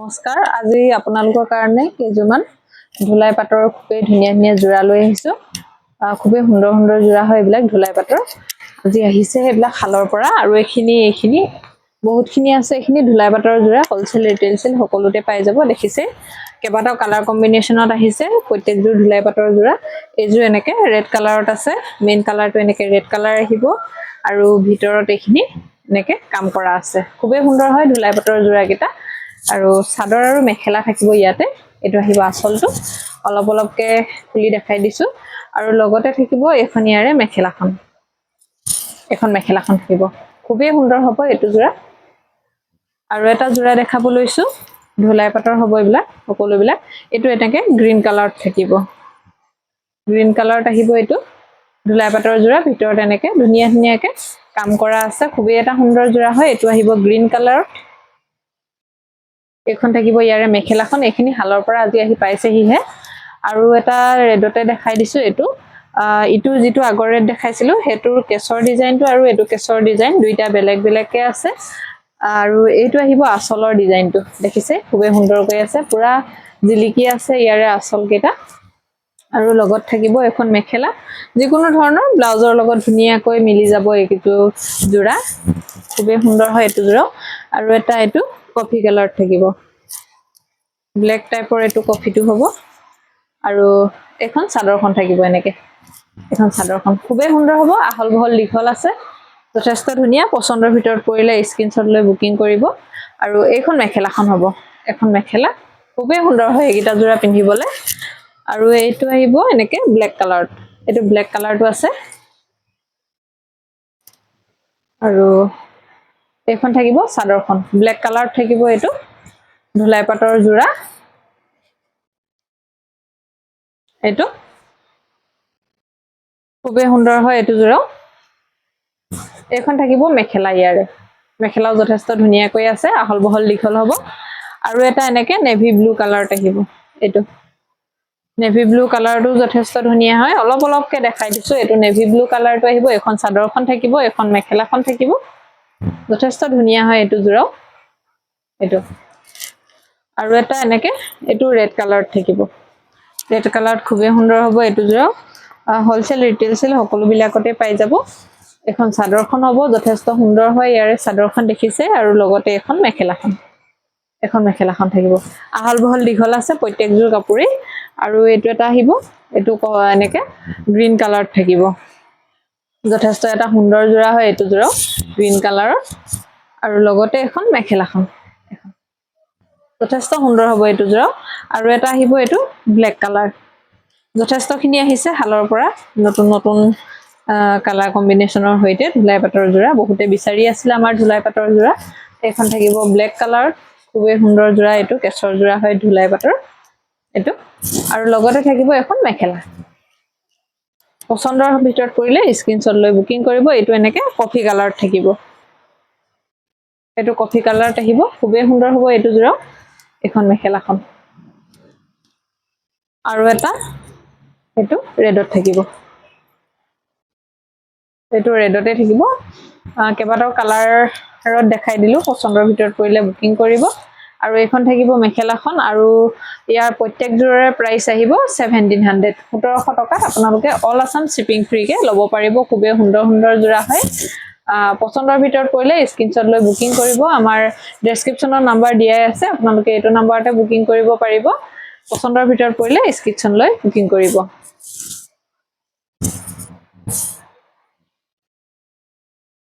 নমস্কাৰ আজি আপোনালোকৰ কাৰণে কেইজনমান ধুলাই পাটৰ খুবেই ধুনীয়া ধুনীয়া জোৰা লৈ আহিছো খুবেই সুন্দৰ সুন্দৰ জোৰা হয় এইবিলাক ধুলাই পাটৰ আজি আহিছে এইবিলাক খালৰ পৰা আৰু এইখিনি বহুতখিনি আছে এইখিনি ধুলাই পাটৰ জোৰা হোলসেল ৰিটেইল সেল সকলোতে পাই যাব দেখিছে কেবাটাও কালাৰ কম্বিনেশনত আহিছে প্ৰত্যেকজোৰ ধুলাই পাটৰ জোৰা এইজোৰ এনেকে ৰেড কালাৰত আছে মেইন কালাৰটো এনেকে ৰেড কালাৰ আহিব আৰু ভিতৰত এইখিনি এনেকে কাম কৰা আছে খুবেই সুন্দৰ হয় ধুলাই পাটৰ জোৰা কেটা আৰু সাদৰ আৰু মেখেলা থাকিব ইয়াতে এটো আহিব আসলটো অলপ অলপকে খুলি দেখাই দিছো আৰু লগতে থাকিব এখনিয়াৰে মেখেলাখন এখন মেখেলাখন থাকিব খুবেই সুন্দৰ হ'ব এটো জোৰা আৰু এটা জোৰা দেখাব লৈছো ধুলাই পাটৰ হ'ব ইবলা সকলো বিলা এটো এটাকে গ্ৰীন কালাৰত থাকিব গ্ৰীন কালাৰত আহিব এটো ধুলাই পাটৰ জোৰা ভিতৰত এনেকে ধুনিয়া ধুনিয়াকে কাম কৰা আছে খুবেই এটা সুন্দৰ জোৰা হয় এটো আহিব গ্ৰীন কালাৰত এখন থাকিব ইয়াৰে মেখেলাখন এখিনি হালৰ পৰা আজি আহি পাইছেহি হে আৰু এটা ৰেডতে দেখাই দিছো এটো ইটো যেটো আগৰ ৰেড দেখাইছিলো হেতুৰ কেছৰ ডিজাইনটো আৰু এটো কেছৰ ডিজাইন দুইটা বেলেগ বেলেগকে আছে আৰু এইটো আহিব আসলৰ ডিজাইনটো দেখিছে খুবেই সুন্দৰকৈ আছে পুৰা জিলিকি আছে ইয়াৰে আসল কেটা আৰু লগত থাকিব এখন মেখেলা যিকোনো ধৰণৰ ব্লাউজৰ লগত ধুনিয়াকৈ মিলি যাব এইটো জোৰা খুবেই সুন্দৰ হয় এটো জোৰা আৰু এটা এটো কফি কালাৰত থাকিব ব্ল্যাক টাইপৰ এটো কফিটো হ'ব আৰু এখন চাদৰখন থাকিব এনেকে এখন চাদৰখন খুবেই সুন্দৰ হ'ব আহল বহল লিখল আছে যথেষ্ট ধুনিয়া পছন্দৰ ভিতৰত পৰিলে স্ক্ৰিনশ্বট লৈ বুকিং কৰিব আৰু এইখন মেখেলাখন হ'ব এখন মেখেলা খুবেই সুন্দৰ হয় এইটা জোৰা পিন্ধিবলে আৰু এইটো আহিব এনেকে ব্ল্যাক কালাৰত এটো ব্ল্যাক কালাৰটো আছে আৰু এইখন থাকিব চাদৰখন ব্ল্যাক কালাৰত থাকিব এটো ধুলাই পাটৰ জোৰা এটো খুবেই সুন্দৰ হয় এটো জোৰা এখন থাকিব মেখেলা ইয়াৰে মেখেলাও যথেষ্ট ধুনিয়াকৈ আছে আহল বহল লিখল হ'ব আৰু এটা এনেকে নেভি ব্লু কালাৰত আহিব এটো নেভি ব্লু কালাৰটো যথেষ্ট ধুনিয়া হয় অলপ অলপকে দেখাই দিছো এটো নেভি ব্লু কালাৰটো আহিব এখন চাদৰখন থাকিব এখন মেখেলাখন থাকিব যথেষ্ট ধুনিয়া হয় এটো জোৰা এটো আৰু এটা এনেকে এটো ৰেড কালাৰত থাকিব ৰেড কালাৰত খুবেই সুন্দৰ হ'ব এটো জোৰা হোলসেল ৰিটেইল সেল সকলো বিলাকতে পাই যাব এখন চাদৰখন হ'ব যথেষ্ট সুন্দৰ হয় ইয়াৰে চাদৰখন দেখিছে আৰু লগতে এখন মেখেলাখন থাকিব আহল বহল দীঘল আছে প্ৰত্যেকজোৰ কাপোৰে আৰু এটো এটা আহিব এটো এনেকে গ্ৰীন কালাৰত থাকিব যথেষ্ট এটা সুন্দৰ জোৰা হয় এটো জোৰা গ্ৰীন কালাৰত আৰু লগতে এখন মেখেলাখন যথেষ্ট সুন্দৰ হ'ব এটো জোৰা আৰু এটা আহিব এটো ব্ল্যাক কালাৰ যথেষ্টখিনি আহিছে হালৰ পৰা নতুন নতুন কালাৰ কম্বিনেশনৰ হৈতে ধুলাই পাটৰ জোৰা বহুতে বিচাৰি আছিল আমাৰ ধুলাই পাটৰ জোৰা এখন থাকিব ব্ল্যাক কালাৰত খুবেই সুন্দৰ জোৰা এটো কেছৰ জোৰা হয় ধুলাই পাটৰ এটো আৰু লগতে থাকিব এখন মেখেলা পছন্দৰ ভিতৰত পৰিলে স্ক্ৰিনশ্বট লৈ বুকিং কৰিব এটো এনেকে কফি কালাৰত থাকিব এটো কফি কালাৰত আহিব খুবেই সুন্দৰ হ'ব এটো জোৰা এখন মেখেলাখন আৰু এটা এটো ৰেডত থাকিব এটো ৰেডতে থাকিব কেবাটাও কালাৰত দেখাই দিলো পছন্দৰ ভিতৰত পৰিলে বুকিং কৰিব আৰু এখন থাকিব মেখেলাখন আৰু ইয়াৰ প্ৰত্যেক জোৰৰ প্ৰাইস আহিব 1700 1700 টকাত আপোনালোকে অল আসাম শিপিং ফ্ৰী কে লব পাৰিব খুবেই সুন্দৰ সুন্দৰ জোৰা হয় পছন্দৰ ভিতৰত পৰিলে স্ক্ৰিনশ্বট লৈ বুকিং কৰিব আমাৰ ডেসক্ৰিপচনৰ নম্বৰ দিয়াই আছে আপোনালোকে এটো নম্বৰতে বুকিং কৰিব পাৰিব পছন্দৰ ভিতৰত পৰিলে স্ক্ৰিনশ্বট লৈ বুকিং কৰিব